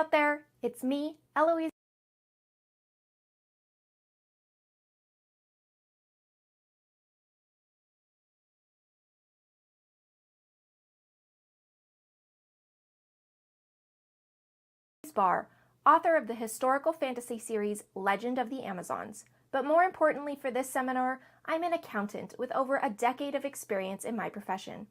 out there, it's me, Eloise. Barr, author of the historical fantasy series Legend of the Amazons. But more importantly for this seminar, I'm an accountant with over a decade of experience in my profession.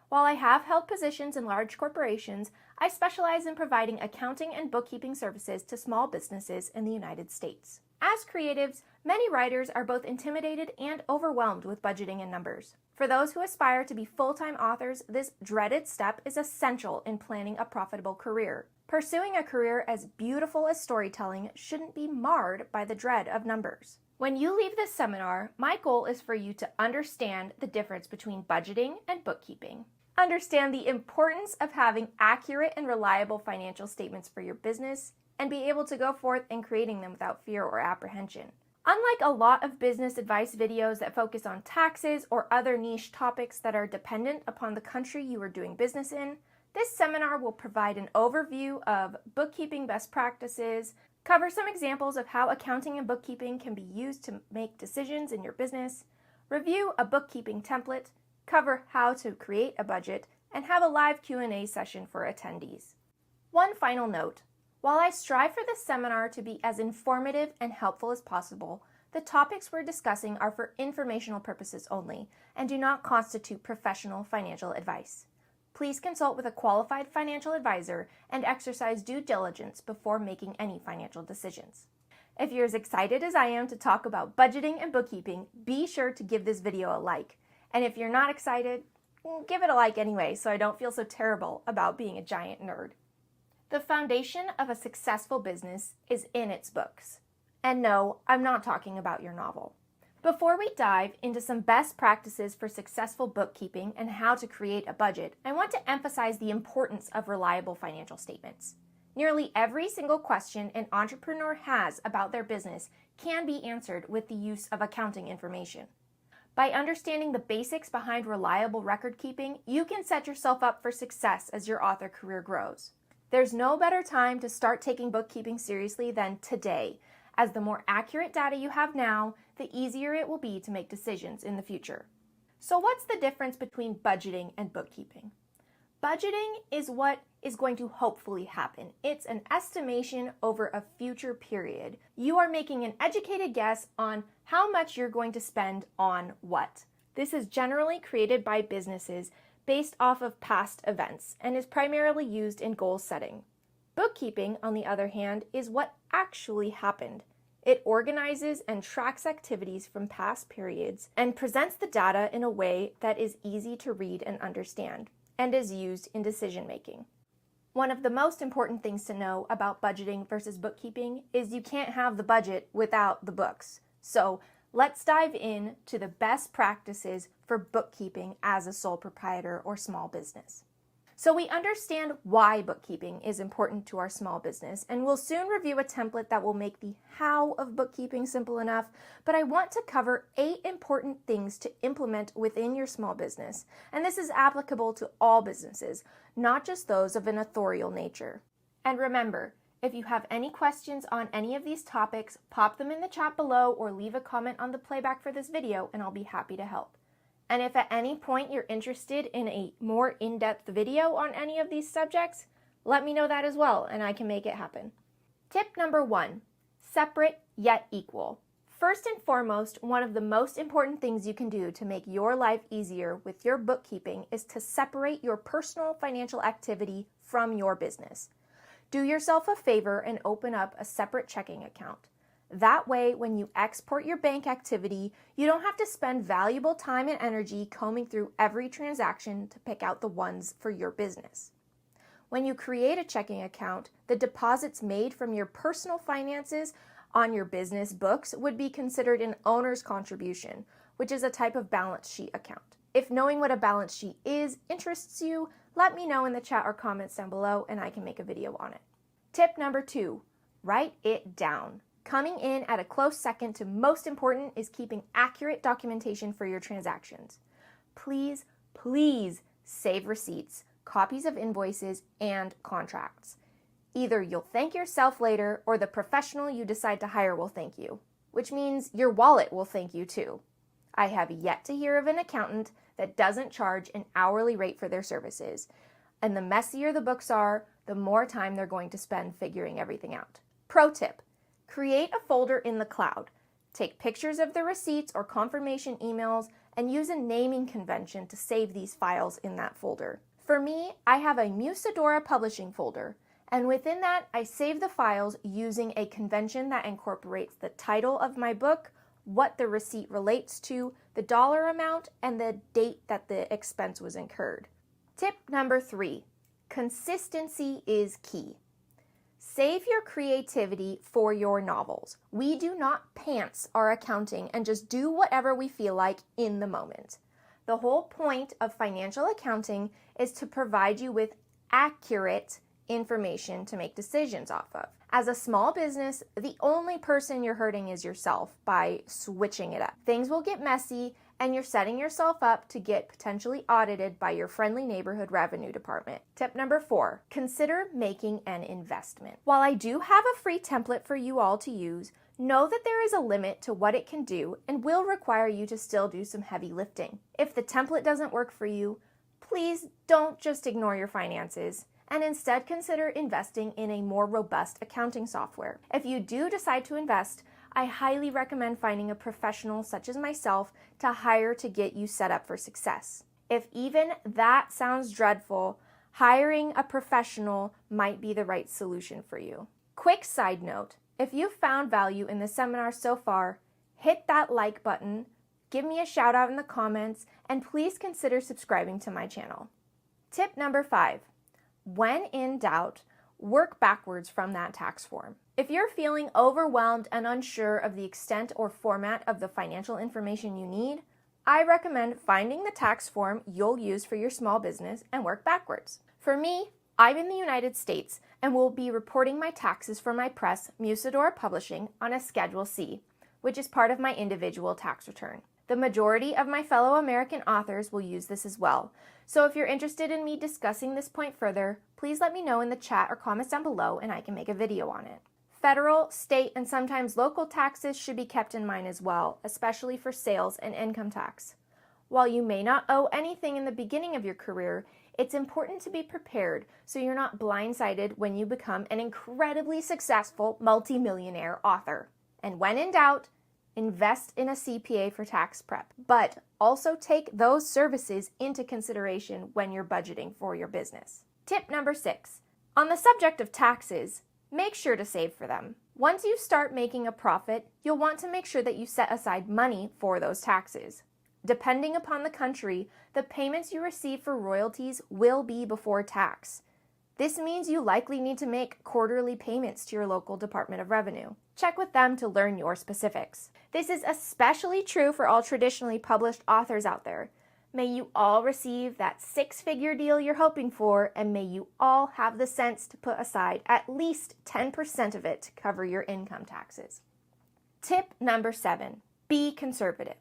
While I have held positions in large corporations, I specialize in providing accounting and bookkeeping services to small businesses in the United States. As creatives, many writers are both intimidated and overwhelmed with budgeting and numbers. For those who aspire to be full-time authors, this dreaded step is essential in planning a profitable career. Pursuing a career as beautiful as storytelling shouldn't be marred by the dread of numbers. When you leave this seminar, my goal is for you to understand the difference between budgeting and bookkeeping. Understand the importance of having accurate and reliable financial statements for your business, and be able to go forth in creating them without fear or apprehension. Unlike a lot of business advice videos that focus on taxes or other niche topics that are dependent upon the country you are doing business in, this seminar will provide an overview of bookkeeping best practices, cover some examples of how accounting and bookkeeping can be used to make decisions in your business, review a bookkeeping template, cover how to create a budget, and have a live Q&A session for attendees. One final note. While I strive for this seminar to be as informative and helpful as possible, the topics we're discussing are for informational purposes only and do not constitute professional financial advice. Please consult with a qualified financial advisor and exercise due diligence before making any financial decisions. If you're as excited as I am to talk about budgeting and bookkeeping, be sure to give this video a like. And if you're not excited, give it a like anyway so I don't feel so terrible about being a giant nerd. The foundation of a successful business is in its books. And no, I'm not talking about your novel. Before we dive into some best practices for successful bookkeeping and how to create a budget, I want to emphasize the importance of reliable financial statements. Nearly every single question an entrepreneur has about their business can be answered with the use of accounting information. By understanding the basics behind reliable record keeping, you can set yourself up for success as your author career grows. There's no better time to start taking bookkeeping seriously than today, as the more accurate data you have now, the easier it will be to make decisions in the future. So what's the difference between budgeting and bookkeeping? Budgeting is what is going to hopefully happen. It's an estimation over a future period. You are making an educated guess on how much you're going to spend on what. This is generally created by businesses based off of past events and is primarily used in goal setting. Bookkeeping, on the other hand, is what actually happened. It organizes and tracks activities from past periods and presents the data in a way that is easy to read and understand, and is used in decision making. One of the most important things to know about budgeting versus bookkeeping is you can't have the budget without the books. So let's dive in to the best practices for bookkeeping as a sole proprietor or small business. So we understand why bookkeeping is important to our small business, and we'll soon review a template that will make the how of bookkeeping simple enough, but I want to cover 8 important things to implement within your small business, and this is applicable to all businesses, not just those of an authorial nature. And remember, if you have any questions on any of these topics, pop them in the chat below or leave a comment on the playback for this video and I'll be happy to help. And if at any point you're interested in a more in-depth video on any of these subjects, let me know that as well and I can make it happen. Tip number 1, separate yet equal. First and foremost, one of the most important things you can do to make your life easier with your bookkeeping is to separate your personal financial activity from your business. Do yourself a favor and open up a separate checking account. That way, when you export your bank activity, you don't have to spend valuable time and energy combing through every transaction to pick out the ones for your business. When you create a checking account, the deposits made from your personal finances on your business books would be considered an owner's contribution, which is a type of balance sheet account. If knowing what a balance sheet is interests you, let me know in the chat or comments down below and I can make a video on it. Tip number 2, write it down. Coming in at a close second to most important is keeping accurate documentation for your transactions. Please, please save receipts, copies of invoices, and contracts. Either you'll thank yourself later or the professional you decide to hire will thank you, which means your wallet will thank you too. I have yet to hear of an accountant that doesn't charge an hourly rate for their services, and the messier the books are, the more time they're going to spend figuring everything out. Pro tip: create a folder in the cloud. Take pictures of the receipts or confirmation emails and use a naming convention to save these files in that folder. For me, I have a Musadora publishing folder, and within that, I save the files using a convention that incorporates the title of my book, what the receipt relates to, the dollar amount, and the date that the expense was incurred. Tip number 3, consistency is key. Save your creativity for your novels. We do not pants our accounting and just do whatever we feel like in the moment. The whole point of financial accounting is to provide you with accurate information to make decisions off of. As a small business, the only person you're hurting is yourself by switching it up. Things will get messy, and you're setting yourself up to get potentially audited by your friendly neighborhood revenue department. Tip number 4, consider making an investment. While I do have a free template for you all to use, know that there is a limit to what it can do and will require you to still do some heavy lifting. If the template doesn't work for you, please don't just ignore your finances, and instead consider investing in a more robust accounting software. If you do decide to invest, I highly recommend finding a professional such as myself to hire to get you set up for success. If even that sounds dreadful, hiring a professional might be the right solution for you. Quick side note, if you found value in the seminar so far, hit that like button, give me a shout out in the comments, and please consider subscribing to my channel. Tip number 5, when in doubt, work backwards from that tax form. If you're feeling overwhelmed and unsure of the extent or format of the financial information you need, I recommend finding the tax form you'll use for your small business and work backwards. For me, I'm in the United States and will be reporting my taxes for my press, Musadora Publishing, on a Schedule C, which is part of my individual tax return. The majority of my fellow American authors will use this as well, so if you're interested in me discussing this point further, please let me know in the chat or comments down below and I can make a video on it. Federal, state, and sometimes local taxes should be kept in mind as well, especially for sales and income tax. While you may not owe anything in the beginning of your career, it's important to be prepared so you're not blindsided when you become an incredibly successful multimillionaire author. And when in doubt, invest in a CPA for tax prep, but also take those services into consideration when you're budgeting for your business. Tip number 6, on the subject of taxes, make sure to save for them. Once you start making a profit, you'll want to make sure that you set aside money for those taxes. Depending upon the country, the payments you receive for royalties will be before tax. This means you likely need to make quarterly payments to your local Department of Revenue. Check with them to learn your specifics. This is especially true for all traditionally published authors out there. May you all receive that 6-figure deal you're hoping for, and may you all have the sense to put aside at least 10% of it to cover your income taxes. Tip number 7, be conservative.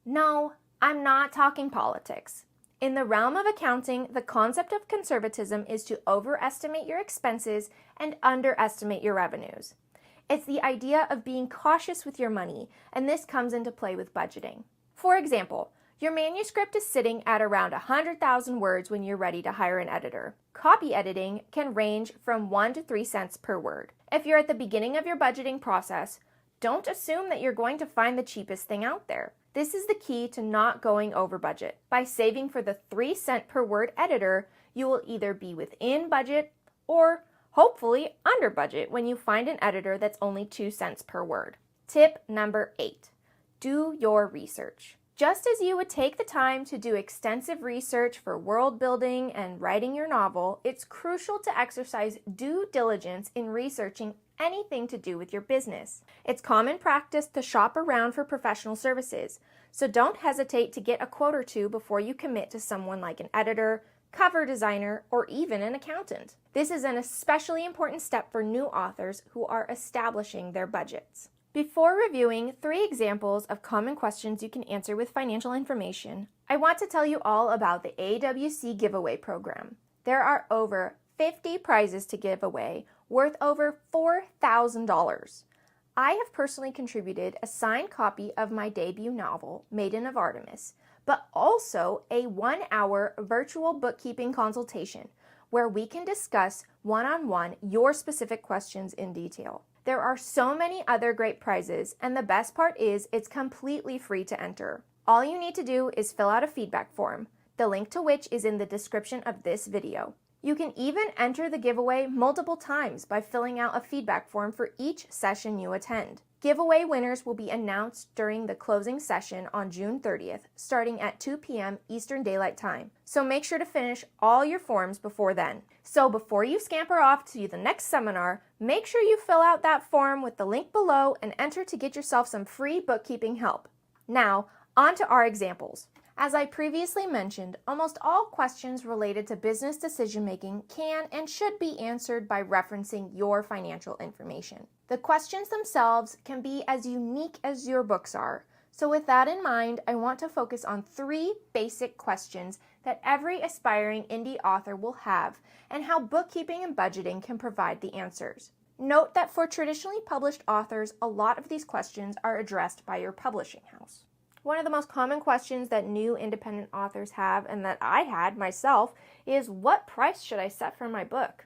No, I'm not talking politics. In the realm of accounting, the concept of conservatism is to overestimate your expenses and underestimate your revenues. It's the idea of being cautious with your money, and this comes into play with budgeting. For example, your manuscript is sitting at around 100,000 words when you're ready to hire an editor. Copy editing can range from 1 to 3 cents per word. If you're at the beginning of your budgeting process, don't assume that you're going to find the cheapest thing out there. This is the key to not going over budget. By saving for the 3-cent per word editor, you will either be within budget or hopefully under budget when you find an editor that's only 2 cents per word. Tip number 8, do your research. Just as you would take the time to do extensive research for world building and writing your novel, it's crucial to exercise due diligence in researching anything to do with your business. It's common practice to shop around for professional services, so don't hesitate to get a quote or two before you commit to someone like an editor, cover designer, or even an accountant. This is an especially important step for new authors who are establishing their budgets. Before reviewing 3 examples of common questions you can answer with financial information, I want to tell you all about the AWC giveaway program. There are over 50 prizes to give away worth over $4,000. I have personally contributed a signed copy of my debut novel, Maiden of Artemis, but also a 1-hour virtual bookkeeping consultation where we can discuss one-on-one your specific questions in detail. There are so many other great prizes, and the best part is it's completely free to enter. All you need to do is fill out a feedback form, the link to which is in the description of this video. You can even enter the giveaway multiple times by filling out a feedback form for each session you attend. Giveaway winners will be announced during the closing session on June 30th, starting at 2 p.m. Eastern Daylight Time. So make sure to finish all your forms before then. So before you scamper off to the next seminar, make sure you fill out that form with the link below and enter to get yourself some free bookkeeping help. Now, on to our examples. As I previously mentioned, almost all questions related to business decision-making can and should be answered by referencing your financial information. The questions themselves can be as unique as your books are. So with that in mind, I want to focus on 3 basic questions that every aspiring indie author will have and how bookkeeping and budgeting can provide the answers. Note that for traditionally published authors, a lot of these questions are addressed by your publishing house. One of the most common questions that new independent authors have, and that I had myself, is what price should I set for my book?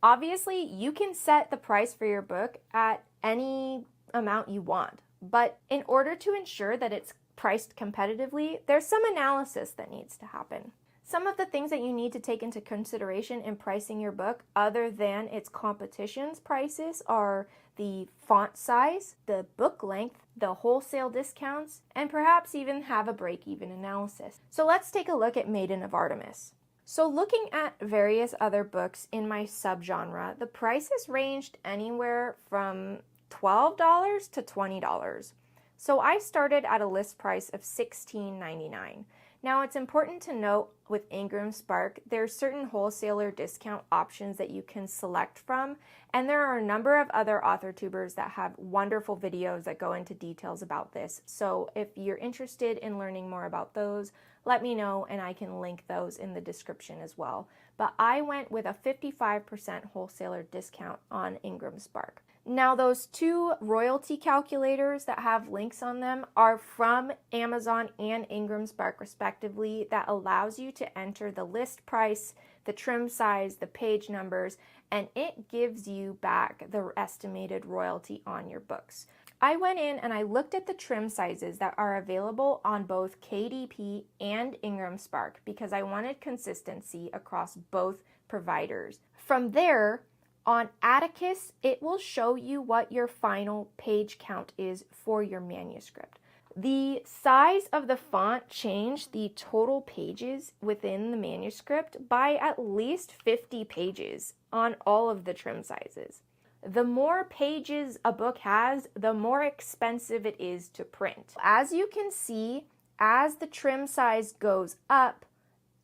Obviously, you can set the price for your book at any amount you want, but in order to ensure that it's priced competitively, there's some analysis that needs to happen. Some of the things that you need to take into consideration in pricing your book, other than its competition's prices, are the font size, the book length, the wholesale discounts, and perhaps even have a break-even analysis. So let's take a look at Maiden of Artemis. So looking at various other books in my subgenre, the prices ranged anywhere from $12 to $20. So I started at a list price of $16.99. Now, it's important to note with Ingram Spark, there's certain wholesaler discount options that you can select from, and there are a number of other AuthorTubers that have wonderful videos that go into details about this. So if you're interested in learning more about those, let me know and I can link those in the description as well. But I went with a 55% wholesaler discount on Ingram Spark. Now, those 2 royalty calculators that have links on them are from Amazon and Ingram Spark respectively, that allows you to enter the list price, the trim size, the page numbers, and it gives you back the estimated royalty on your books. I went in and I looked at the trim sizes that are available on both KDP and Ingram Spark because I wanted consistency across both providers. From there, on Atticus, it will show you what your final page count is for your manuscript. The size of the font changed the total pages within the manuscript by at least 50 pages on all of the trim sizes. The more pages a book has, the more expensive it is to print. As you can see, as the trim size goes up,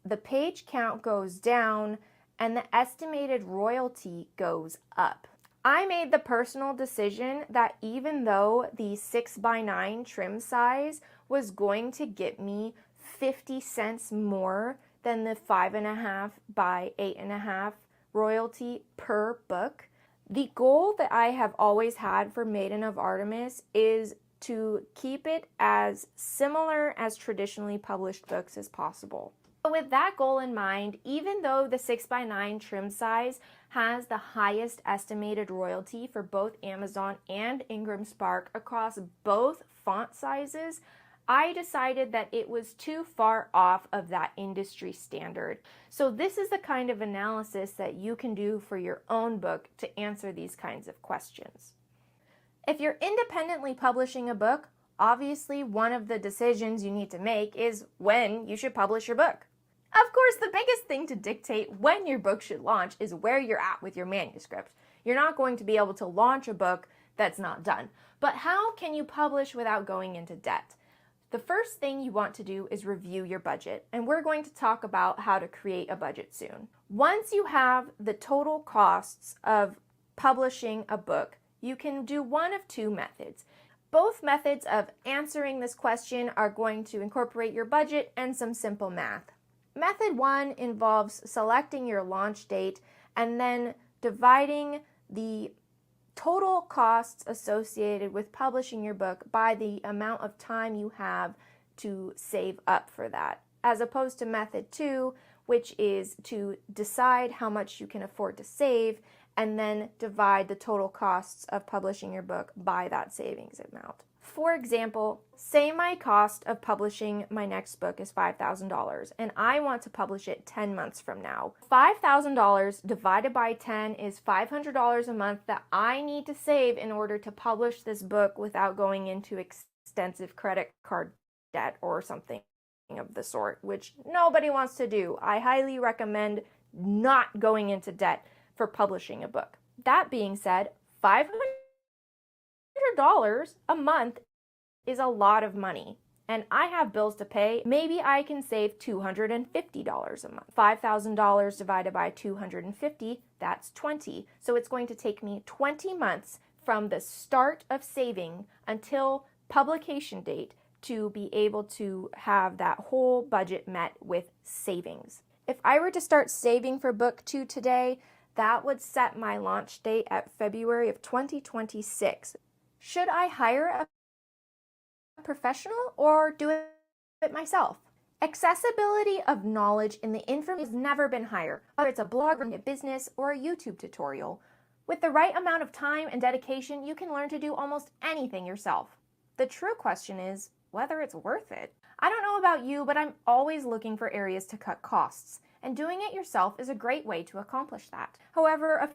the page count goes down, and the estimated royalty goes up. I made the personal decision that even though the 6x9 trim size was going to get me 50 cents more than the 5.5 by 8.5 royalty per book, the goal that I have always had for Maiden of Artemis is to keep it as similar as traditionally published books as possible. With that goal in mind, even though the 6x9 trim size has the highest estimated royalty for both Amazon and Ingram Spark across both font sizes, I decided that it was too far off of that industry standard. So this is the kind of analysis that you can do for your own book to answer these kinds of questions. If you're independently publishing a book, obviously one of the decisions you need to make is when you should publish your book. Of course, the biggest thing to dictate when your book should launch is where you're at with your manuscript. You're not going to be able to launch a book that's not done. But how can you publish without going into debt? The first thing you want to do is review your budget, and we're going to talk about how to create a budget soon. Once you have the total costs of publishing a book, you can do one of 2 methods. Both methods of answering this question are going to incorporate your budget and some simple math. Method 1 involves selecting your launch date and then dividing the total costs associated with publishing your book by the amount of time you have to save up for that, as opposed to method 2, which is to decide how much you can afford to save and then divide the total costs of publishing your book by that savings amount. For example, say my cost of publishing my next book is $5,000 and I want to publish it 10 months from now. $5,000 divided by 10 is $500 a month that I need to save in order to publish this book without going into extensive credit card debt or something of the sort, which nobody wants to do. I highly recommend not going into debt for publishing a book. That being said, $500 a month is a lot of money, and I have bills to pay. Maybe I can save $250 a month. $5,000 divided by 250, that's 20. So it's going to take me 20 months from the start of saving until publication date to be able to have that whole budget met with savings. If I were to start saving for book 2 today, that would set my launch date at February of 2026. Should I hire a professional or do it myself? Accessibility of knowledge in the information has never been higher, whether it's a blog or a business or a YouTube tutorial. With the right amount of time and dedication, you can learn to do almost anything yourself. The true question is whether it's worth it. I don't know about you, but I'm always looking for areas to cut costs, and doing it yourself is a great way to accomplish that. However, a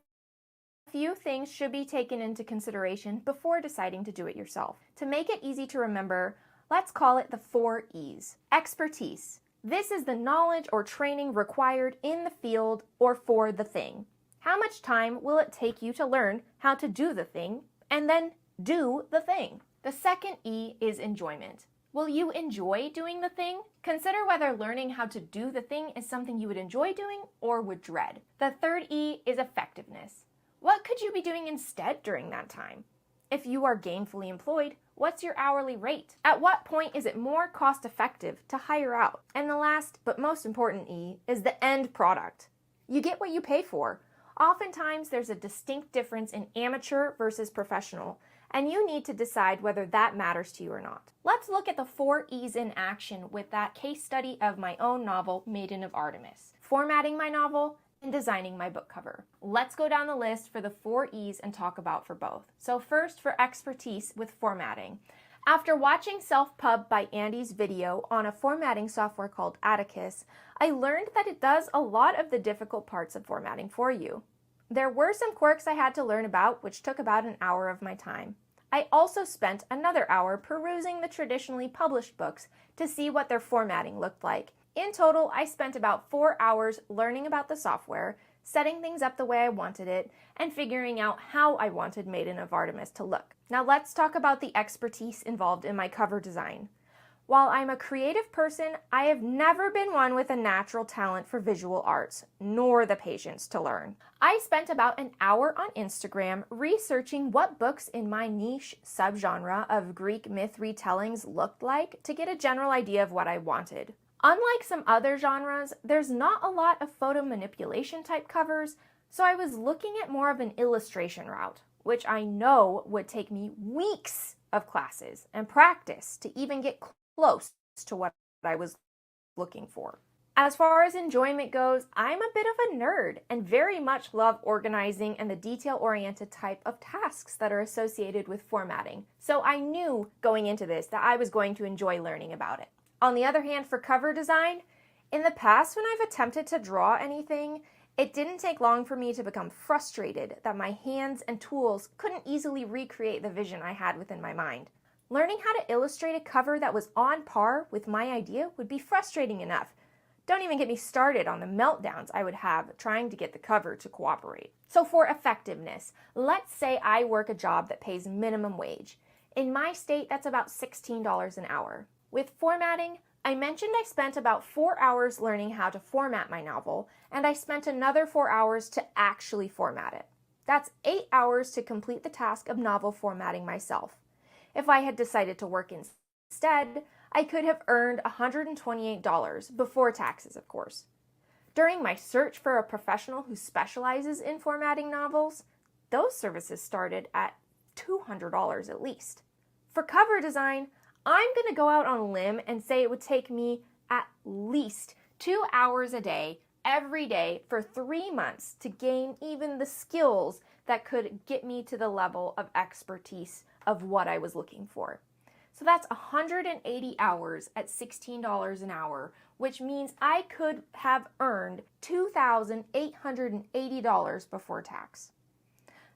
few things should be taken into consideration before deciding to do it yourself. To make it easy to remember, let's call it the 4 E's. Expertise. This is the knowledge or training required in the field or for the thing. How much time will it take you to learn how to do the thing and then do the thing? The second E is enjoyment. Will you enjoy doing the thing? Consider whether learning how to do the thing is something you would enjoy doing or would dread. The third E is effectiveness. What could you be doing instead during that time? If you are gainfully employed, what's your hourly rate? At what point is it more cost effective to hire out? And the last but most important E is the end product. You get what you pay for. Oftentimes there's a distinct difference in amateur versus professional, and you need to decide whether that matters to you or not. Let's look at the 4 E's in action with that case study of my own novel, Maiden of Artemis. Formatting my novel and designing my book cover. Let's go down the list for the 4 E's and talk about for both. So first, for expertise with formatting. After watching Self-Pub by Andy's video on a formatting software called Atticus, I learned that it does a lot of the difficult parts of formatting for you. There were some quirks I had to learn about, which took about an hour of my time. I also spent another hour perusing the traditionally published books to see what their formatting looked like. In total, I spent about 4 hours learning about the software, setting things up the way I wanted it, and figuring out how I wanted Maiden of Artemis to look. Now let's talk about the expertise involved in my cover design. While I'm a creative person, I have never been one with a natural talent for visual arts, nor the patience to learn. I spent about an hour on Instagram researching what books in my niche subgenre of Greek myth retellings looked like to get a general idea of what I wanted. Unlike some other genres, there's not a lot of photo manipulation type covers, so I was looking at more of an illustration route, which I know would take me weeks of classes and practice to even get close to what I was looking for. As far as enjoyment goes, I'm a bit of a nerd and very much love organizing and the detail-oriented type of tasks that are associated with formatting. So I knew going into this that I was going to enjoy learning about it. On the other hand, for cover design, in the past when I've attempted to draw anything, it didn't take long for me to become frustrated that my hands and tools couldn't easily recreate the vision I had within my mind. Learning how to illustrate a cover that was on par with my idea would be frustrating enough. Don't even get me started on the meltdowns I would have trying to get the cover to cooperate. So for effectiveness, let's say I work a job that pays minimum wage. In my state, that's about $16 an hour. With formatting, I mentioned I spent about 4 hours learning how to format my novel, and I spent another 4 hours to actually format it. That's 8 hours to complete the task of novel formatting myself. If I had decided to work instead, I could have earned $128 before taxes, of course. During my search for a professional who specializes in formatting novels, those services started at $200 at least. For cover design, I'm going to go out on a limb and say it would take me at least 2 hours a day, every day, for 3 months to gain even the skills that could get me to the level of expertise of what I was looking for. So that's 180 hours at $16 an hour, which means I could have earned $2,880 before tax.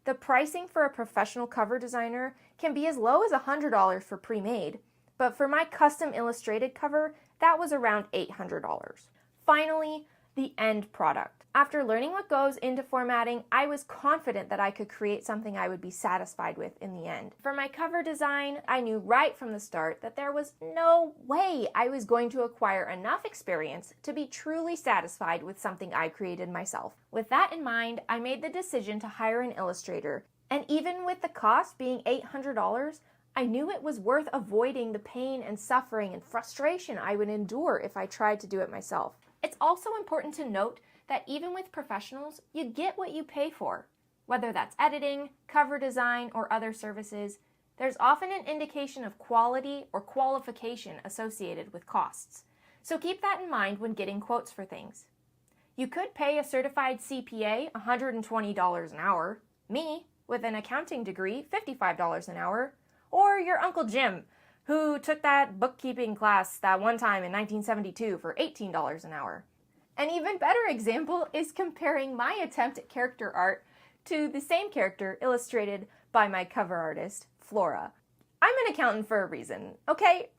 The pricing for a professional cover designer can be as low as $100 for pre-made, but for my custom illustrated cover, that was around $800. Finally, the end product. After learning what goes into formatting, I was confident that I could create something I would be satisfied with in the end. For my cover design, I knew right from the start that there was no way I was going to acquire enough experience to be truly satisfied with something I created myself. With that in mind, I made the decision to hire an illustrator, and even with the cost being $800, I knew it was worth avoiding the pain and suffering and frustration I would endure if I tried to do it myself. It's also important to note that even with professionals, you get what you pay for. Whether that's editing, cover design, or other services, there's often an indication of quality or qualification associated with costs. So keep that in mind when getting quotes for things. You could pay a certified CPA $120 an hour, me, with an accounting degree, $55 an hour, or your Uncle Jim, who took that bookkeeping class that one time in 1972 for $18 an hour. An even better example is comparing my attempt at character art to the same character illustrated by my cover artist, Flora. I'm an accountant for a reason, okay?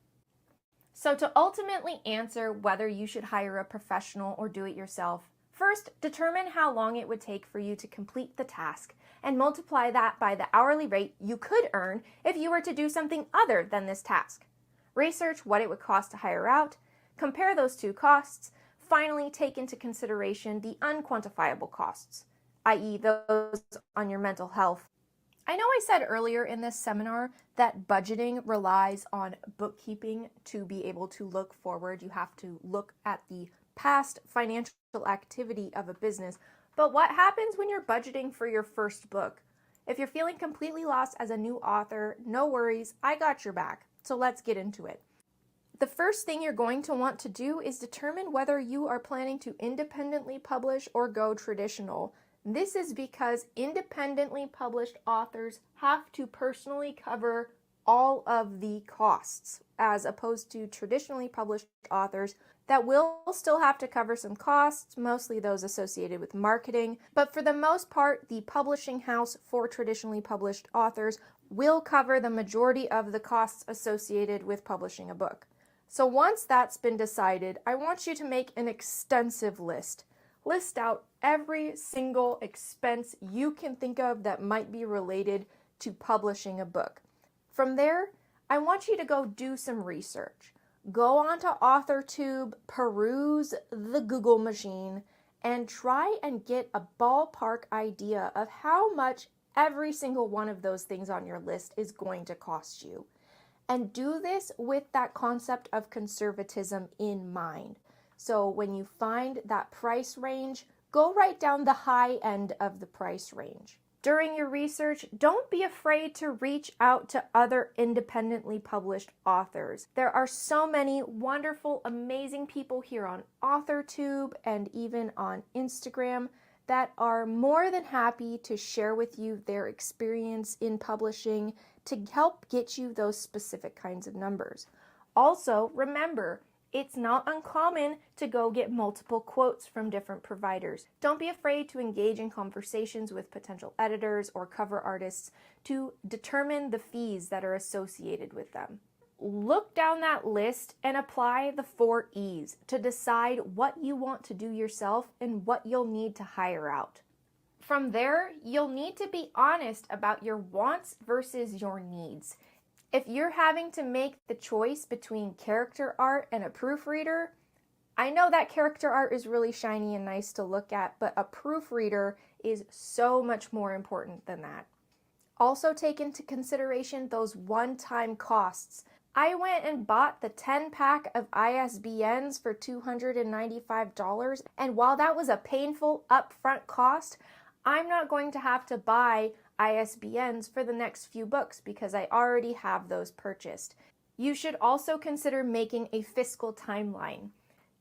So to ultimately answer whether you should hire a professional or do it yourself, first determine how long it would take for you to complete the task and multiply that by the hourly rate you could earn if you were to do something other than this task. Research what it would cost to hire out, compare those two costs. Finally, take into consideration the unquantifiable costs, i.e. those on your mental health. I know I said earlier in this seminar that budgeting relies on bookkeeping to be able to look forward. You have to look at the past financial activity of a business. But what happens when you're budgeting for your first book? If you're feeling completely lost as a new author, no worries, I got your back. So let's get into it. The first thing you're going to want to do is determine whether you are planning to independently publish or go traditional. This is because independently published authors have to personally cover all of the costs, as opposed to traditionally published authors that will still have to cover some costs, mostly those associated with marketing. But for the most part, the publishing house for traditionally published authors will cover the majority of the costs associated with publishing a book. So once that's been decided, I want you to make an extensive list. List out every single expense you can think of that might be related to publishing a book. From there, I want you to go do some research. Go onto AuthorTube, peruse the Google machine, and try and get a ballpark idea of how much every single one of those things on your list is going to cost you. And do this with that concept of conservatism in mind. So when you find that price range, go right down the high end of the price range. During your research, don't be afraid to reach out to other independently published authors. There are so many wonderful, amazing people here on AuthorTube and even on Instagram that are more than happy to share with you their experience in publishing to help get you those specific kinds of numbers. Also, remember, it's not uncommon to go get multiple quotes from different providers. Don't be afraid to engage in conversations with potential editors or cover artists to determine the fees that are associated with them. Look down that list and apply the 4 E's to decide what you want to do yourself and what you'll need to hire out. From there, you'll need to be honest about your wants versus your needs. If you're having to make the choice between character art and a proofreader, I know that character art is really shiny and nice to look at, but a proofreader is so much more important than that. Also take into consideration those one-time costs. I went and bought the 10-pack of ISBNs for $295, and while that was a painful upfront cost, I'm not going to have to buy ISBNs for the next few books because I already have those purchased. You should also consider making a fiscal timeline.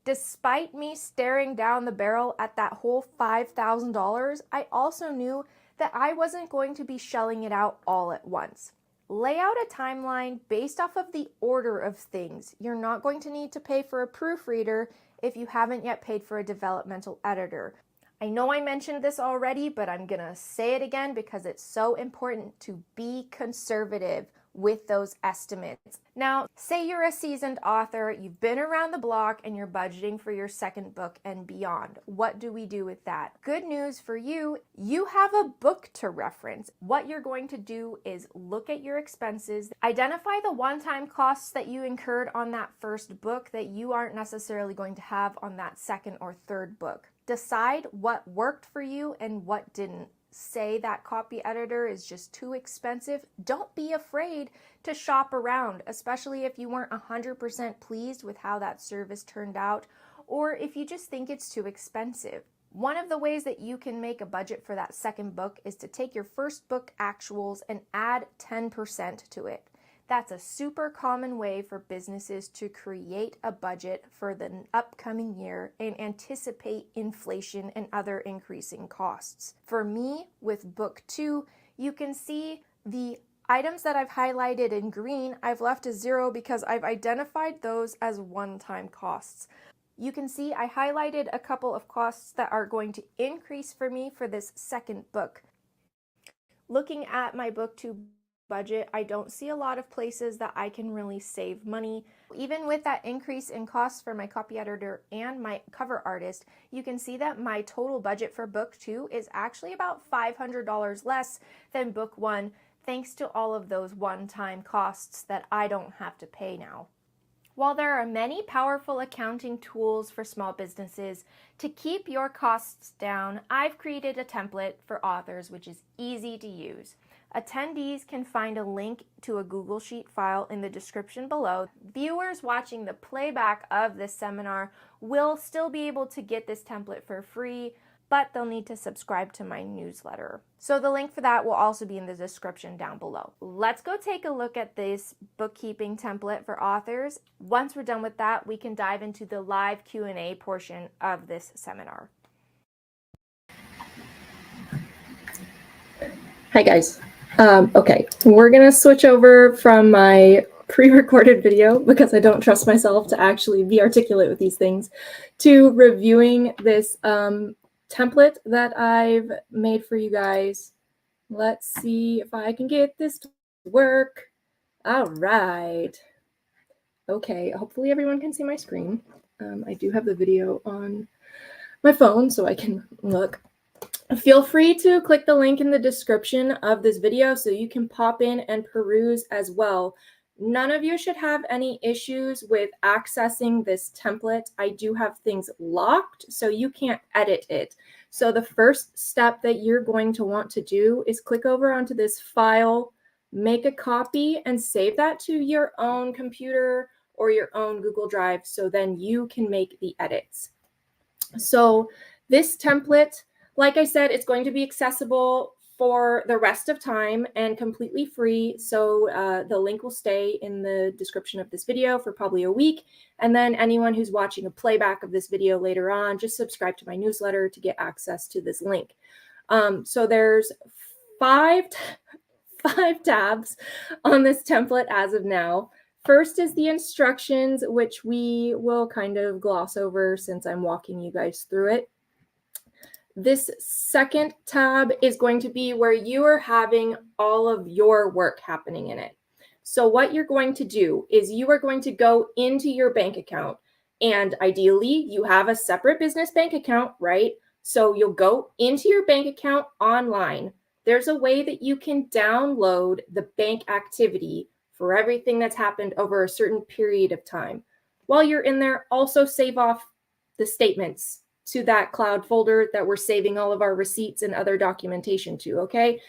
Despite me staring down the barrel at that whole $5,000, I also knew that I wasn't going to be shelling it out all at once. Lay out a timeline based off of the order of things. You're not going to need to pay for a proofreader if you haven't yet paid for a developmental editor. I know I mentioned this already, but I'm gonna say it again because it's so important to be conservative with those estimates. Now, say you're a seasoned author, you've been around the block, and you're budgeting for your second book and beyond. What do we do with that? Good news for you, you have a book to reference. What you're going to do is look at your expenses, identify the one-time costs that you incurred on that first book that you aren't necessarily going to have on that second or third book. Decide what worked for you and what didn't. Say that copy editor is just too expensive. Don't be afraid to shop around, especially if you weren't 100% pleased with how that service turned out, or if you just think it's too expensive. One of the ways that you can make a budget for that second book is to take your first book actuals and add 10% to it. That's a super common way for businesses to create a budget for the upcoming year and anticipate inflation and other increasing costs. For me, with book 2, you can see the items that I've highlighted in green, I've left as 0 because I've identified those as one-time costs. You can see I highlighted a couple of costs that are going to increase for me for this second book. Looking at my book 2 budget, I don't see a lot of places that I can really save money. Even with that increase in costs for my copy editor and my cover artist, you can see that my total budget for book 2 is actually about $500 less than book 1, thanks to all of those one-time costs that I don't have to pay now. While there are many powerful accounting tools for small businesses to keep your costs down, I've created a template for authors which is easy to use. Attendees can find a link to a Google Sheet file in the description below. Viewers watching the playback of this seminar will still be able to get this template for free, but they'll need to subscribe to my newsletter. So the link for that will also be in the description down below. Let's go take a look at this bookkeeping template for authors. Once we're done with that, we can dive into the live Q&A portion of this seminar. Hi guys. Okay, we're gonna switch over from my pre-recorded video because I don't trust myself to actually be articulate with these things to reviewing this template that I've made for you guys. Let's see if I can get this to work. All right. Okay, hopefully everyone can see my screen. I do have the video on my phone so I can look. Feel free to click the link in the description of this video so you can pop in and peruse as well. None of you should have any issues with accessing this template. I do have things locked, so you can't edit it. So the first step that you're going to want to do is click over onto this file, make a copy, and save that to your own computer or your own Google Drive so then you can make the edits. So this template, like I said, it's going to be accessible for the rest of time and completely free. So the link will stay in the description of this video for probably a week. And then anyone who's watching a playback of this video later on, just subscribe to my newsletter to get access to this link. So there's five tabs on this template as of now. First is the instructions, which we will kind of gloss over since I'm walking you guys through it. This second tab is going to be where you are having all of your work happening in it. So what you're going to do is you are going to go into your bank account, and ideally you have a separate business bank account, right? So you'll go into your bank account online. There's a way that you can download the bank activity for everything that's happened over a certain period of time. While you're in there, also save off the statements to that cloud folder that we're saving all of our receipts and other documentation to, okay?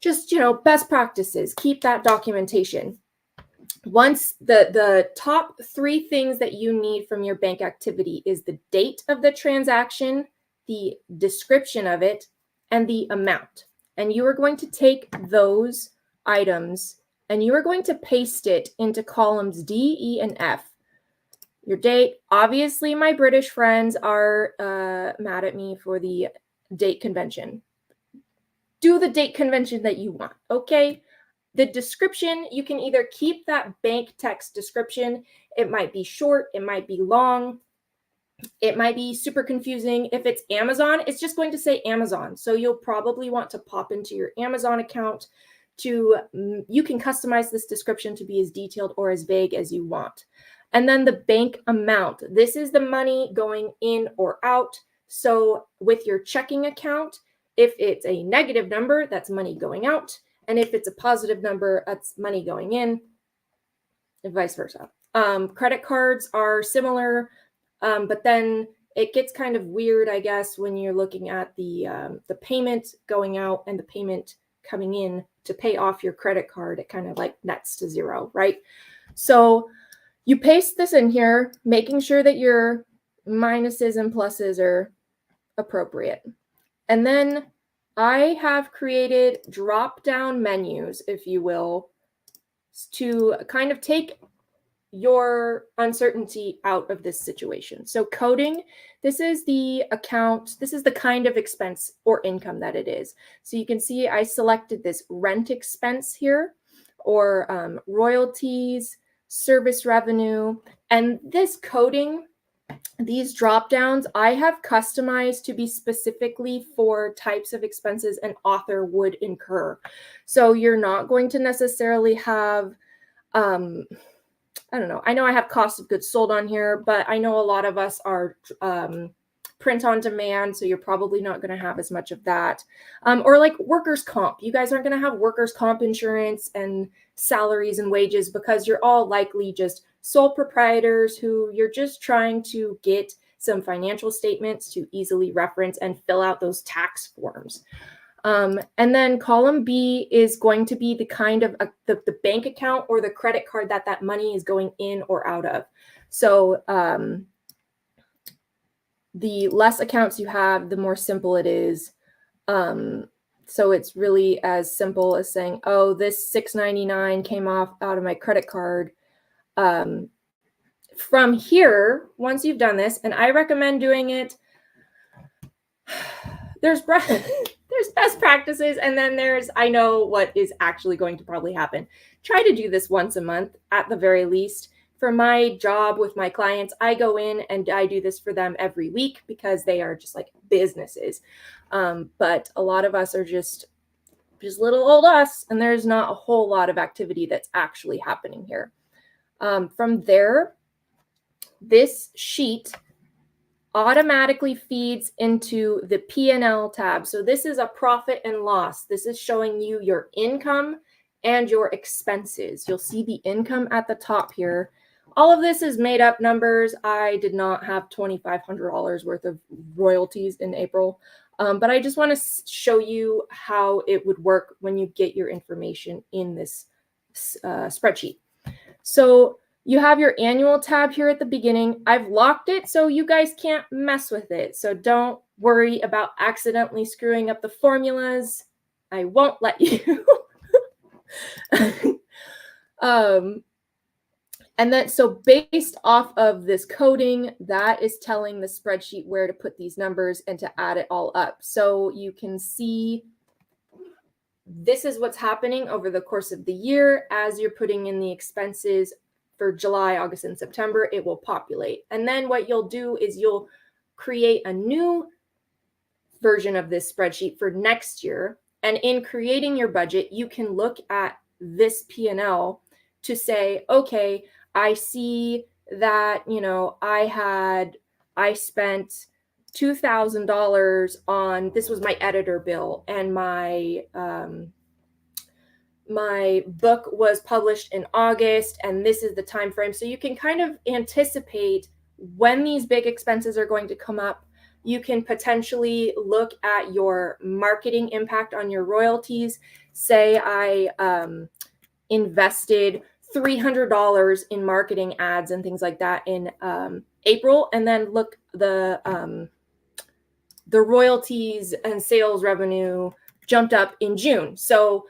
Just, best practices, keep that documentation. once the top 3 things that you need from your bank activity is the date of the transaction, the description of it, and the amount. And you are going to take those items and you are going to paste it into columns D, E, and F. Your date, obviously my British friends are mad at me for the date convention. Do the date convention that you want, okay? The description, you can either keep that bank text description. It might be short, it might be long, it might be super confusing. If it's Amazon, it's just going to say Amazon. So you'll probably want to pop into your Amazon account to, you can customize this description to be as detailed or as vague as you want. And then the bank amount. This is the money going in or out. So with your checking account, if it's a negative number, that's money going out. And if it's a positive number, that's money going in, and vice versa. Credit cards are similar, but then it gets kind of weird, I guess, when you're looking at the payment going out and the payment coming in to pay off your credit card. It kind of like nets to zero, right? So you paste this in here, making sure that your minuses and pluses are appropriate. And then I have created drop-down menus, if you will, to kind of take your uncertainty out of this situation. So coding, this is the account, this is the kind of expense or income that it is. So you can see I selected this rent expense here, or royalties, service revenue, and this coding, these drop downs, I have customized to be specifically for types of expenses an author would incur. So you're not going to necessarily have, I don't know. I know I have cost of goods sold on here, but I know a lot of us are print on demand, so you're probably not going to have as much of that. Or like workers' comp. You guys aren't going to have workers' comp insurance and salaries and wages because you're all likely just sole proprietors who you're just trying to get some financial statements to easily reference and fill out those tax forms. And then column B is going to be the kind of the bank account or the credit card that money is going in or out of. So the less accounts you have, the more simple it is. So it's really as simple as saying, oh, this $6.99 came out of my credit card. From here, once you've done this, and I recommend doing it, there's best practices, and then there's, I know what is actually going to probably happen. Try to do this once a month at the very least. For my job with my clients, I go in and I do this for them every week because they are just like businesses. But a lot of us are just little old us, and there's not a whole lot of activity that's actually happening here. From there, this sheet automatically feeds into the P&L tab. So this is a profit and loss. This is showing you your income and your expenses. You'll see the income at the top here. All of this is made up numbers. I did not have $2,500 worth of royalties in April, but I just want to show you how it would work when you get your information in this spreadsheet. So you have your annual tab here at the beginning. I've locked it so you guys can't mess with it. So don't worry about accidentally screwing up the formulas. I won't let you. And then, so based off of this coding, that is telling the spreadsheet where to put these numbers and to add it all up. So you can see this is what's happening over the course of the year as you're putting in the expenses. For July, August, and September, it will populate. And then what you'll do is you'll create a new version of this spreadsheet for next year. And in creating your budget, you can look at this P&L to say, okay, I see that, you know, I spent $2,000 on, this was my editor bill, and my book was published in August, and this is the time frame. So you can kind of anticipate when these big expenses are going to come up. You can potentially look at your marketing impact on your royalties. Say I invested $300 in marketing ads and things like that in April, and then look, the royalties and sales revenue jumped up in June. So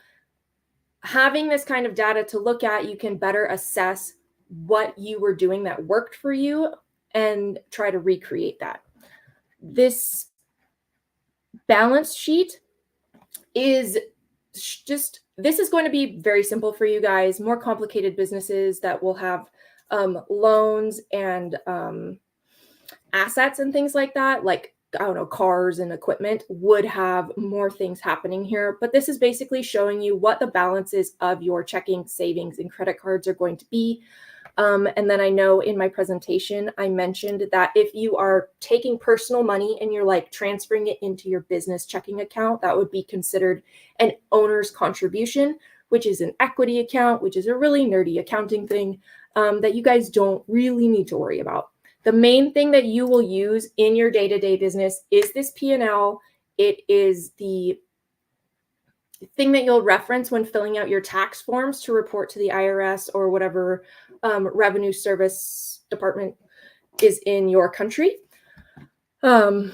having this kind of data to look at, you can better assess what you were doing that worked for you and try to recreate that. This balance sheet is just, this is going to be very simple for you guys. More complicated businesses that will have loans and assets and things like that, like, I don't know, cars and equipment, would have more things happening here. But this is basically showing you what the balances of your checking, savings, and credit cards are going to be. And then I know in my presentation, I mentioned that if you are taking personal money and you're like transferring it into your business checking account, that would be considered an owner's contribution, which is an equity account, which is a really nerdy accounting thing that you guys don't really need to worry about. The main thing that you will use in your day-to-day business is this P&L. It is the thing that you'll reference when filling out your tax forms to report to the IRS or whatever revenue service department is in your country. And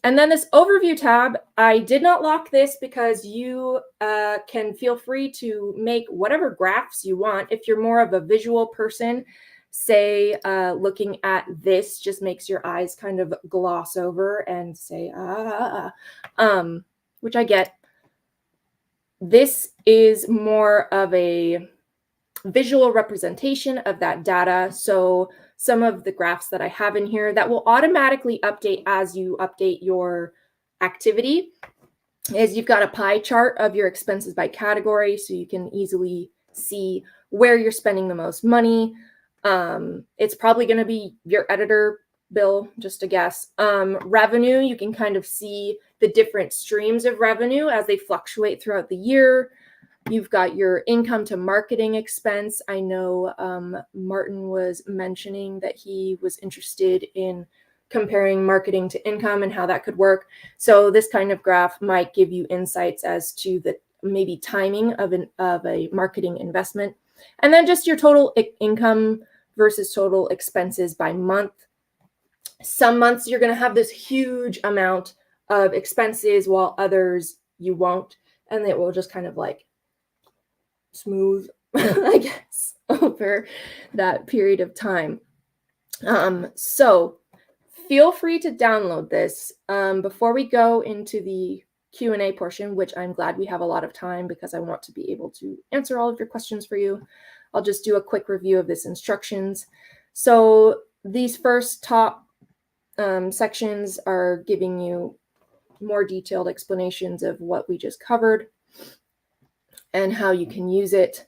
then this overview tab, I did not lock this because you can feel free to make whatever graphs you want. If you're more of a visual person, say looking at this just makes your eyes kind of gloss over and say, which I get. This is more of a visual representation of that data. So some of the graphs that I have in here that will automatically update as you update your activity is you've got a pie chart of your expenses by category, so you can easily see where you're spending the most money. It's probably going to be your editor bill, just a guess. Revenue, you can kind of see the different streams of revenue as they fluctuate throughout the year. You've got your income to marketing expense. I know Martin was mentioning that he was interested in comparing marketing to income and how that could work. So this kind of graph might give you insights as to the maybe timing of a marketing investment. And then just your total income versus total expenses by month. Some months you're going to have this huge amount of expenses while others you won't. And it will just kind of like smooth, I guess, over that period of time. So feel free to download this. Before we go into the Q&A portion, which I'm glad we have a lot of time because I want to be able to answer all of your questions for you, I'll just do a quick review of this instructions. So these first top sections are giving you more detailed explanations of what we just covered and how you can use it.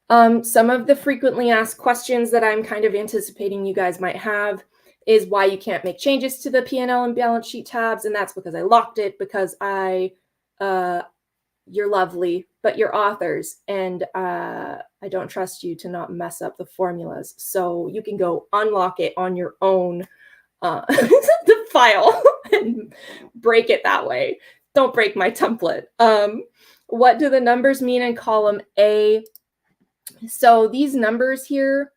Some of the frequently asked questions that I'm kind of anticipating you guys might have is why you can't make changes to the P&L and balance sheet tabs. And that's because I locked it because you're lovely, but you're authors. And I don't trust you to not mess up the formulas. So you can go unlock it on your own the file and break it that way. Don't break my template. What do the numbers mean in column A? So these numbers here,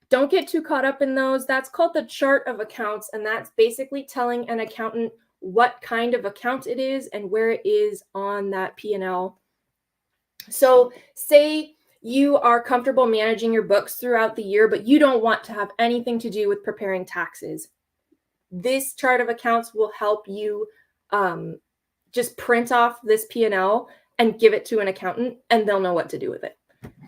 don't get too caught up in those. That's called the chart of accounts, and that's basically telling an accountant what kind of account it is and where it is on that P&L. So say you are comfortable managing your books throughout the year, but you don't want to have anything to do with preparing taxes. This chart of accounts will help you just print off this P&L and give it to an accountant, and they'll know what to do with it.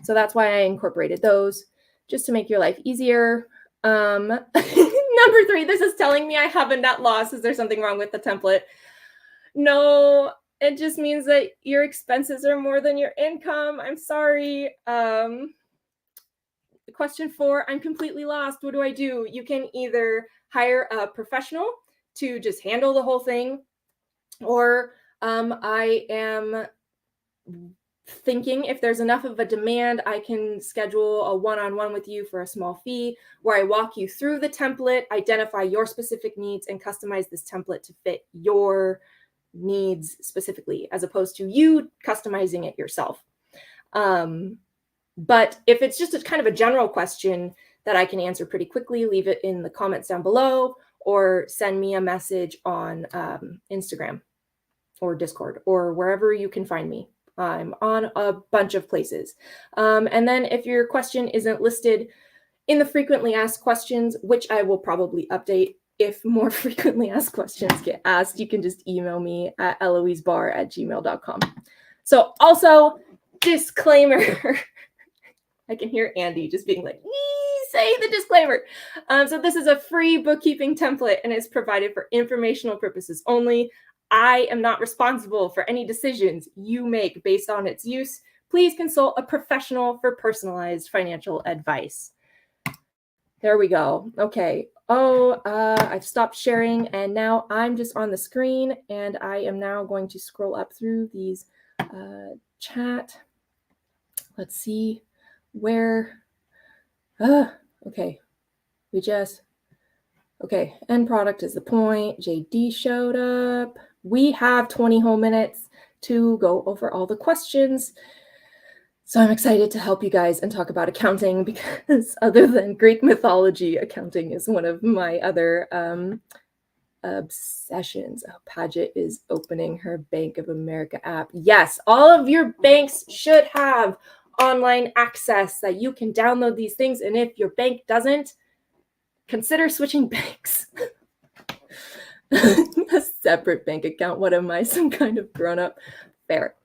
So that's why I incorporated those, just to make your life easier. Number 3, this is telling me I have a net loss. Is there something wrong with the template? No, it just means that your expenses are more than your income. I'm sorry. Question 4, I'm completely lost. What do I do? You can either hire a professional to just handle the whole thing, or I am thinking if there's enough of a demand, I can schedule a one-on-one with you for a small fee where I walk you through the template, identify your specific needs, and customize this template to fit your needs specifically, as opposed to you customizing it yourself. But if it's just a kind of a general question that I can answer pretty quickly, leave it in the comments down below or send me a message on Instagram or Discord or wherever you can find me. I'm on a bunch of places. And then if your question isn't listed in the frequently asked questions, which I will probably update if more frequently asked questions get asked, you can just email me at eloisebar@gmail.com. So also, disclaimer. I can hear Andy just being like, say the disclaimer. So this is a free bookkeeping template and is provided for informational purposes only. I am not responsible for any decisions you make based on its use. Please consult a professional for personalized financial advice. There we go. Okay. Oh, I've stopped sharing and now I'm just on the screen and I am now going to scroll up through these chat. Let's see where. Okay. Okay. End product is the point. JD showed up. We have 20 whole minutes to go over all the questions. So I'm excited to help you guys and talk about accounting because other than Greek mythology, accounting is one of my other obsessions. Oh, Paget is opening her Bank of America app. Yes, all of your banks should have online access that you can download these things. And if your bank doesn't, consider switching banks. A separate bank account. What am I, some kind of grown-up? Fair.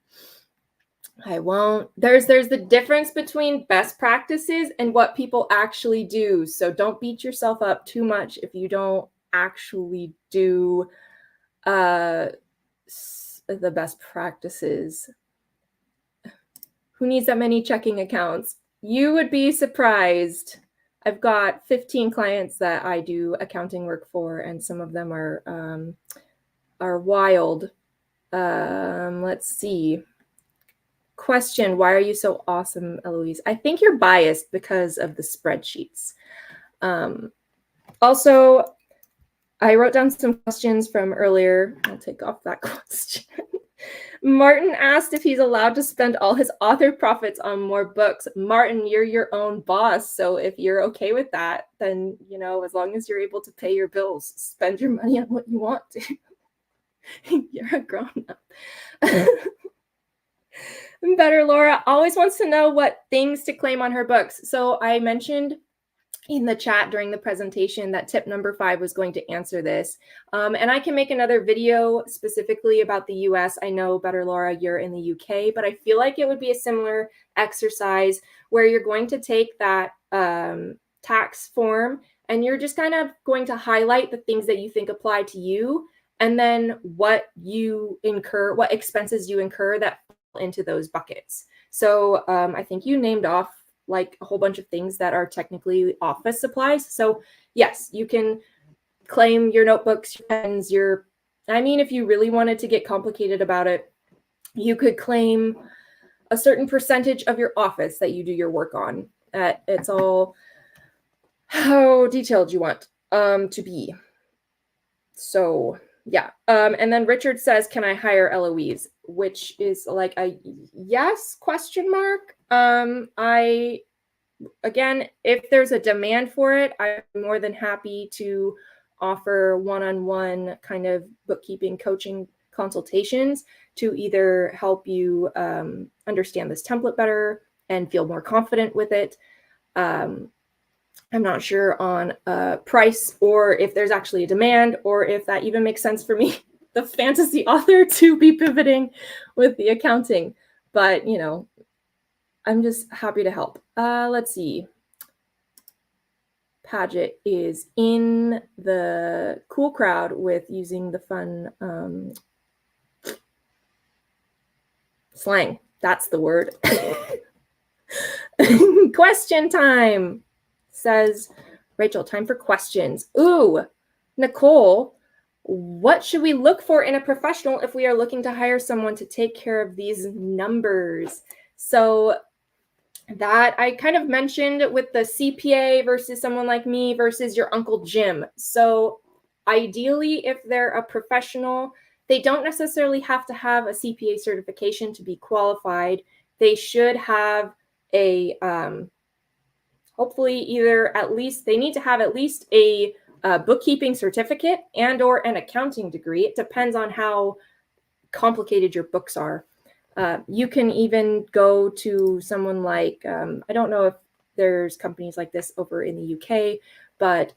I won't. There's the difference between best practices and what people actually do. So don't beat yourself up too much if you don't actually do the best practices. Who needs that many checking accounts? You would be surprised. I've got 15 clients that I do accounting work for, and some of them are wild. Let's see. Question, why are you so awesome, Eloise? I think you're biased because of the spreadsheets. Also, I wrote down some questions from earlier. I'll take off that question. Martin asked if he's allowed to spend all his author profits on more books. Martin, you're your own boss. So if you're okay with that, then, you know, as long as you're able to pay your bills, spend your money on what you want to. You're a grown-up. Better Laura always wants to know what things to claim on her books. So I mentioned in the chat during the presentation that tip number 5 was going to answer this. And I can make another video specifically about the US. I know, Better Laura, you're in the UK, but I feel like it would be a similar exercise where you're going to take that tax form and you're just kind of going to highlight the things that you think apply to you and then what you incur, what expenses you incur that fall into those buckets. So I think you named off like a whole bunch of things that are technically office supplies. So yes, you can claim your notebooks, your pens, if you really wanted to get complicated about it, you could claim a certain percentage of your office that you do your work on. It's all how detailed you want to be. So yeah. And then Richard says, can I hire Eloise? Which is like a yes question mark. Again, if there's a demand for it, I'm more than happy to offer one-on-one kind of bookkeeping coaching consultations to either help you understand this template better and feel more confident with it. I'm not sure on price or if there's actually a demand or if that even makes sense for me, the fantasy author, to be pivoting with the accounting. But, you know, I'm just happy to help. Let's see. Paget is in the cool crowd with using the fun slang. That's the word. Question time, says Rachel. Time for questions. Ooh, Nicole, what should we look for in a professional if we are looking to hire someone to take care of these numbers? So that I kind of mentioned with the CPA versus someone like me versus your Uncle Jim. So ideally, if they're a professional, they don't necessarily have to have a CPA certification to be qualified. They should have a hopefully either at least they need to have at least a bookkeeping certificate and or an accounting degree. It depends on how complicated your books are. You can even go to someone like, I don't know if there's companies like this over in the UK, but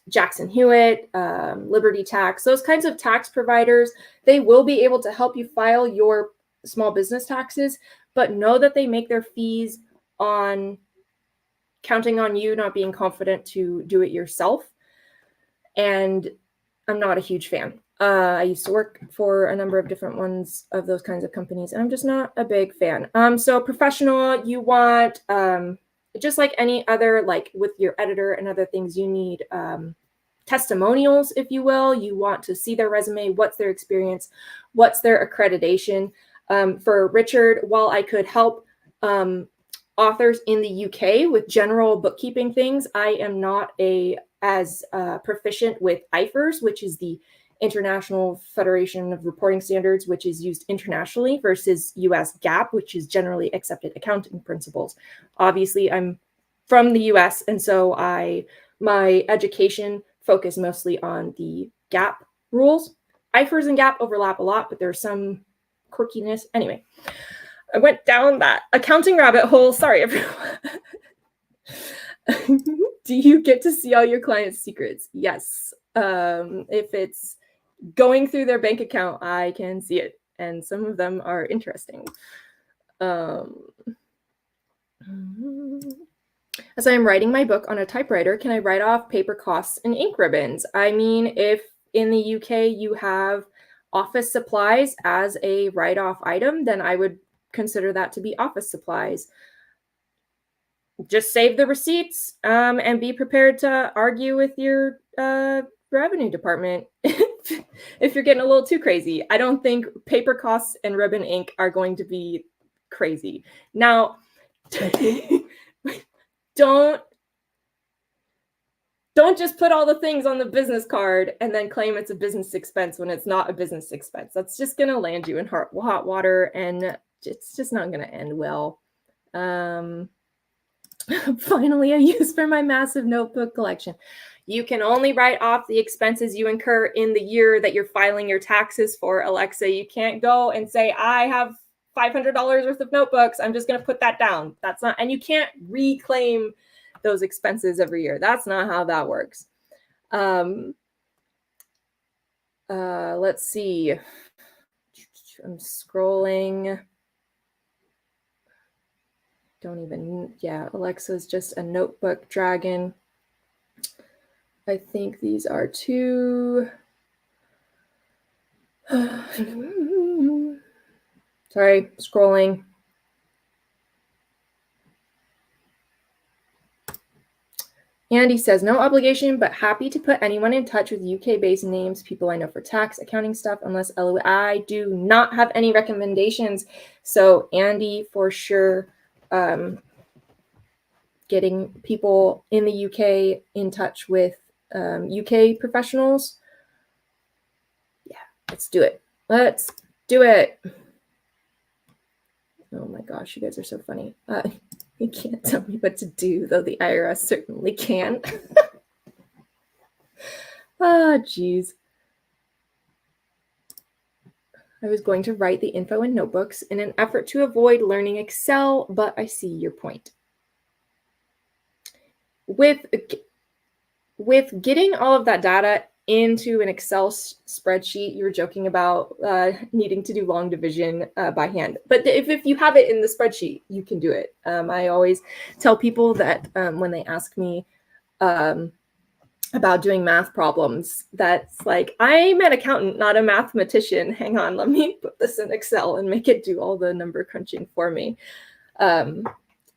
Jackson Hewitt, Liberty Tax, those kinds of tax providers, they will be able to help you file your small business taxes, but know that they make their fees on counting on you not being confident to do it yourself. And I'm not a huge fan. I used to work for a number of different ones of those kinds of companies, and I'm just not a big fan. So professional, you want, just like any other, like with your editor and other things, you need testimonials, if you will. You want to see their resume, what's their experience, what's their accreditation. For Richard, while I could help authors in the UK with general bookkeeping things, I am not as proficient with IFRS, which is the International Federation of Reporting Standards, which is used internationally, versus US GAAP, which is generally accepted accounting principles. Obviously, I'm from the US, and so my education focused mostly on the GAAP rules. IFRS and GAAP overlap a lot, but there's some quirkiness. Anyway, I went down that accounting rabbit hole. Sorry, everyone. Do you get to see all your clients' secrets? Yes. If it's going through their bank account, I can see it. And some of them are interesting. As I am writing my book on a typewriter, can I write off paper costs and ink ribbons? I mean, if in the UK you have office supplies as a write-off item, then I would consider that to be office supplies. Just save the receipts and be prepared to argue with your revenue department if you're getting a little too crazy. I don't think paper costs and ribbon ink are going to be crazy. Now, don't just put all the things on the business card and then claim it's a business expense when it's not a business expense. That's just going to land you in hot water, and it's just not going to end well. Finally, a use for my massive notebook collection. You can only write off the expenses you incur in the year that you're filing your taxes for, Alexa. You can't go and say, I have $500 worth of notebooks, I'm just going to put that down. That's not, and you can't reclaim those expenses every year. That's not how that works. Let's see. I'm scrolling. Alexa's just a notebook dragon. I think these are two. Sorry, scrolling. Andy says, no obligation, but happy to put anyone in touch with UK-based names, people I know for tax, accounting stuff, unless LOA. I do not have any recommendations. So Andy, for sure, getting people in the UK in touch with UK professionals. Yeah, let's do it. Let's do it. Oh my gosh, you guys are so funny. You can't tell me what to do, though the IRS certainly can. Geez. I was going to write the info in notebooks in an effort to avoid learning Excel, but I see your point. With getting all of that data into an Excel spreadsheet, you were joking about needing to do long division by hand. But if you have it in the spreadsheet, you can do it. I always tell people that when they ask me about doing math problems, that's like, I'm an accountant, not a mathematician. Hang on, let me put this in Excel and make it do all the number crunching for me.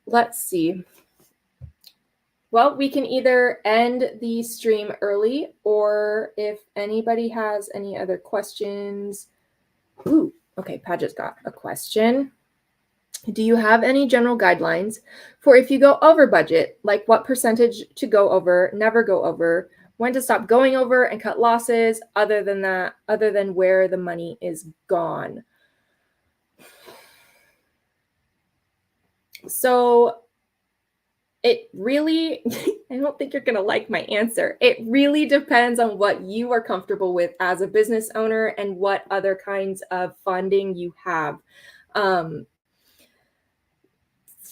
Let's see. Well, we can either end the stream early, or if anybody has any other questions. Ooh, okay, Paget's got a question. Do you have any general guidelines for if you go over budget, like what percentage to go over, never go over, when to stop going over and cut losses, other than where the money is gone? So it really, I don't think you're going to like my answer. It really depends on what you are comfortable with as a business owner and what other kinds of funding you have. Um,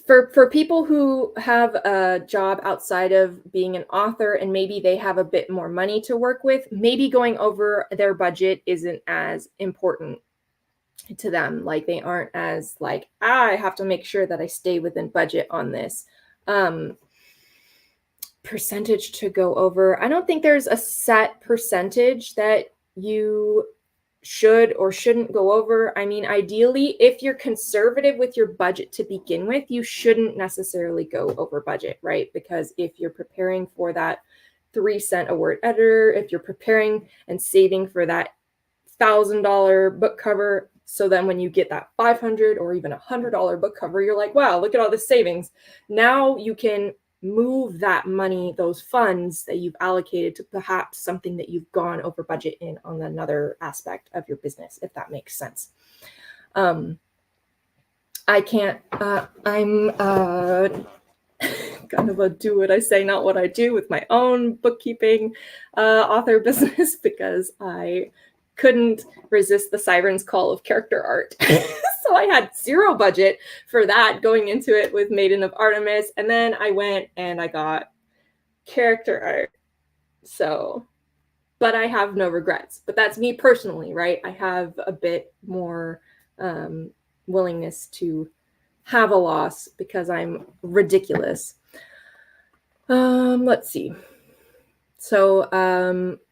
for people who have a job outside of being an author and maybe they have a bit more money to work with, maybe going over their budget isn't as important to them. Like they aren't as like, I have to make sure that I stay within budget on this. Percentage to go over. I don't think there's a set percentage that you should or shouldn't go over. I mean, ideally, if you're conservative with your budget to begin with, you shouldn't necessarily go over budget, right? Because if you're preparing for that 3 cent a word editor, if you're preparing and saving for that $1,000 book cover, so then when you get that $500 or even $100 book cover, you're like, wow, look at all this savings. Now you can move that money, those funds that you've allocated to perhaps something that you've gone over budget in on another aspect of your business, if that makes sense. I can't, I'm kind of a do what I say, not what I do with my own bookkeeping author business because I couldn't resist the siren's call of character art. So I had zero budget for that going into it with Maiden of Artemis. And then I went and I got character art. So, but I have no regrets. But that's me personally, right? I have a bit more willingness to have a loss because I'm ridiculous. Let's see. So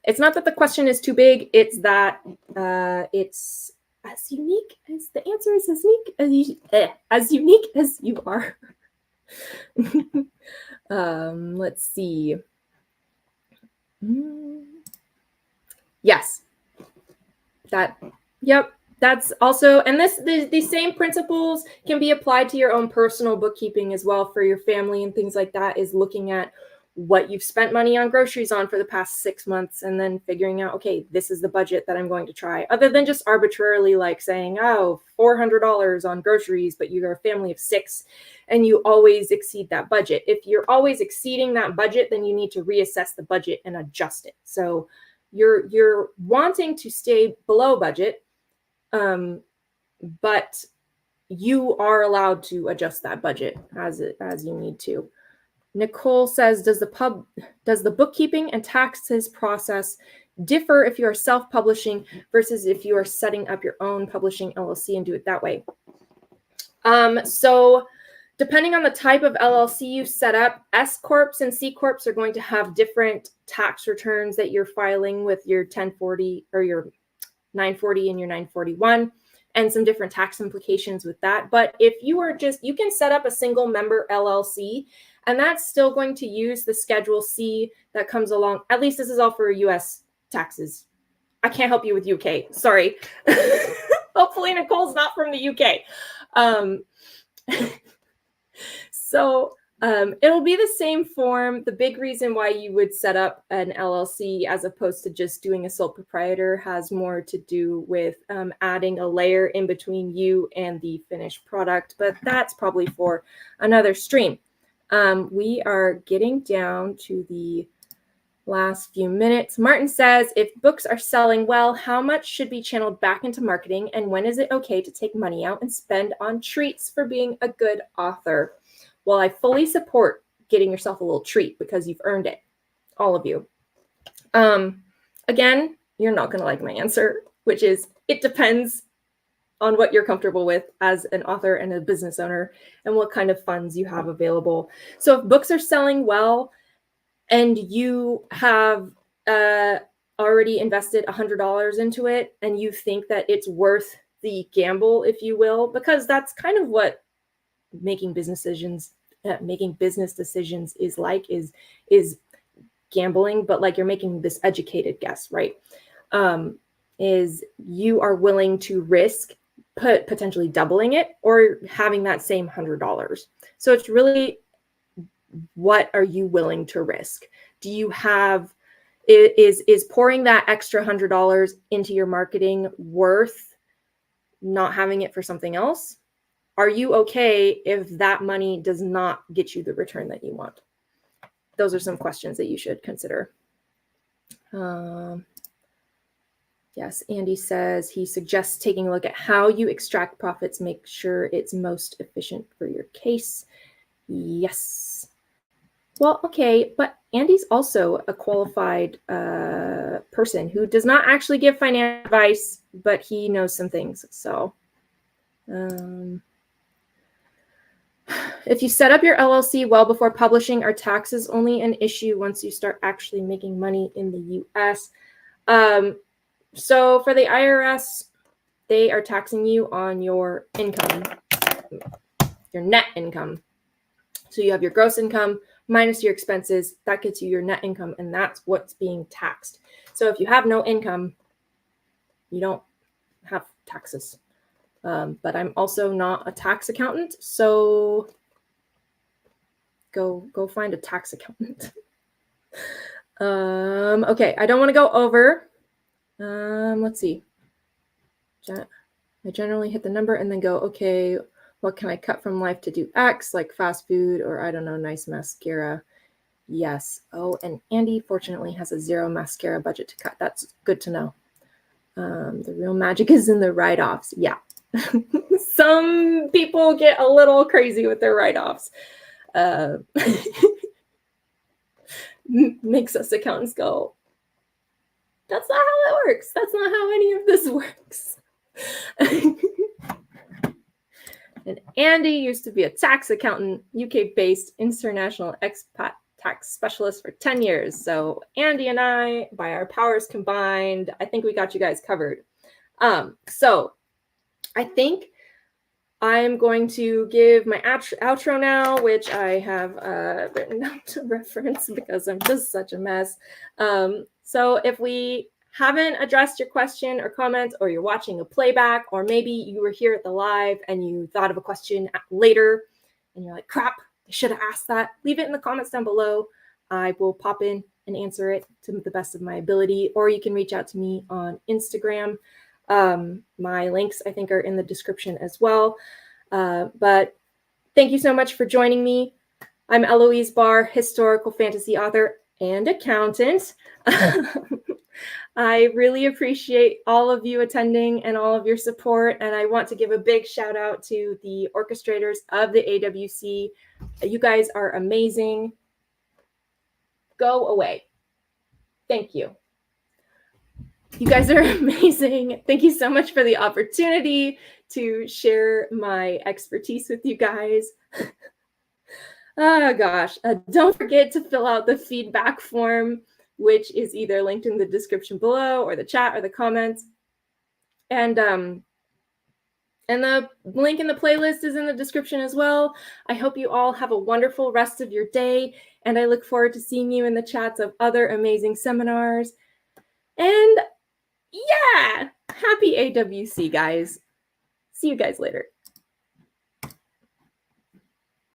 it's not that the question is too big, it's that it's as unique as the answer is as unique as you are. Let's see. Yes. Yep. That's also, and these same principles can be applied to your own personal bookkeeping as well for your family and things like that, is looking at what you've spent money on groceries on for the past 6 months and then figuring out, okay, this is the budget that I'm going to try, other than just arbitrarily like saying, oh, $400 on groceries, but you're a family of 6 and you always exceed that budget. If you're always exceeding that budget, then you need to reassess the budget and adjust it. So you're wanting to stay below budget, but you are allowed to adjust that budget as you need to. Nicole says, does the bookkeeping and taxes process differ if you are self-publishing versus if you are setting up your own publishing LLC and do it that way? So depending on the type of LLC you set up, S Corps and C Corps are going to have different tax returns that you're filing with your 1040 or your 940 and your 941, and some different tax implications with that. But if you are you can set up a single member LLC, and that's still going to use the Schedule C that comes along. At least this is all for US taxes. I can't help you with UK. Sorry. Hopefully Nicole's not from the UK. So it'll be the same form. The big reason why you would set up an LLC as opposed to just doing a sole proprietor has more to do with adding a layer in between you and the finished product, but that's probably for another stream. We are getting down to the last few minutes. Martin says, if books are selling well, how much should be channeled back into marketing? And when is it okay to take money out and spend on treats for being a good author? Well, I fully support getting yourself a little treat because you've earned it, all of you. Again, you're not going to like my answer, which is it depends on what you're comfortable with as an author and a business owner and what kind of funds you have available. So if books are selling well and you have already invested $100 into it and you think that it's worth the gamble, if you will, because that's kind of what making business decisions is like, is gambling, but like you're making this educated guess, right? Is you are willing to risk potentially doubling it or having that same $100. So it's really, what are you willing to risk? Do you have, is pouring that extra $100 into your marketing worth not having it for something else? are you okay if that money does not get you the return that you want? Those are some questions that you should consider. Yes, Andy says he suggests taking a look at how you extract profits, make sure it's most efficient for your case. Yes. Well, okay, but Andy's also a qualified person who does not actually give financial advice, but he knows some things. So if you set up your LLC well before publishing, are taxes only an issue once you start actually making money in the US? So for the IRS, they are taxing you on your income, your net income. So you have your gross income minus your expenses. That gets you your net income, and that's what's being taxed. So if you have no income, you don't have taxes. But I'm also not a tax accountant, so go find a tax accountant. Okay, I don't want to go over. Let's see. I generally hit the number and then go, okay, what can I cut from life to do X, like fast food or I don't know, nice mascara? Yes. Oh, and Andy fortunately has a zero mascara budget to cut. That's good to know. The real magic is in the write-offs. Yeah. Some people get a little crazy with their write-offs. Makes us accountants go, that's not how that works. That's not how any of this works. And Andy used to be a tax accountant, UK-based international expat tax specialist for 10 years. So Andy and I, by our powers combined, I think we got you guys covered. So I think I'm going to give my outro now, which I have written down to reference because I'm just such a mess. So if we haven't addressed your question or comment, or you're watching a playback, or maybe you were here at the live and you thought of a question later and you're like, crap, I should have asked that, leave it in the comments down below. I will pop in and answer it to the best of my ability, or you can reach out to me on Instagram. My links, I think, are in the description as well. But thank you so much for joining me. I'm Eloise Barr, historical fantasy author and accountant. I really appreciate all of you attending and all of your support. And I want to give a big shout out to the orchestrators of the AWC. You guys are amazing. Go away. Thank you. You guys are amazing. Thank you so much for the opportunity to share my expertise with you guys. Oh gosh, don't forget to fill out the feedback form, which is either linked in the description below or the chat or the comments. And the link in the playlist is in the description as well. I hope you all have a wonderful rest of your day, and I look forward to seeing you in the chats of other amazing seminars. And yeah, happy AWC, guys. See you guys later.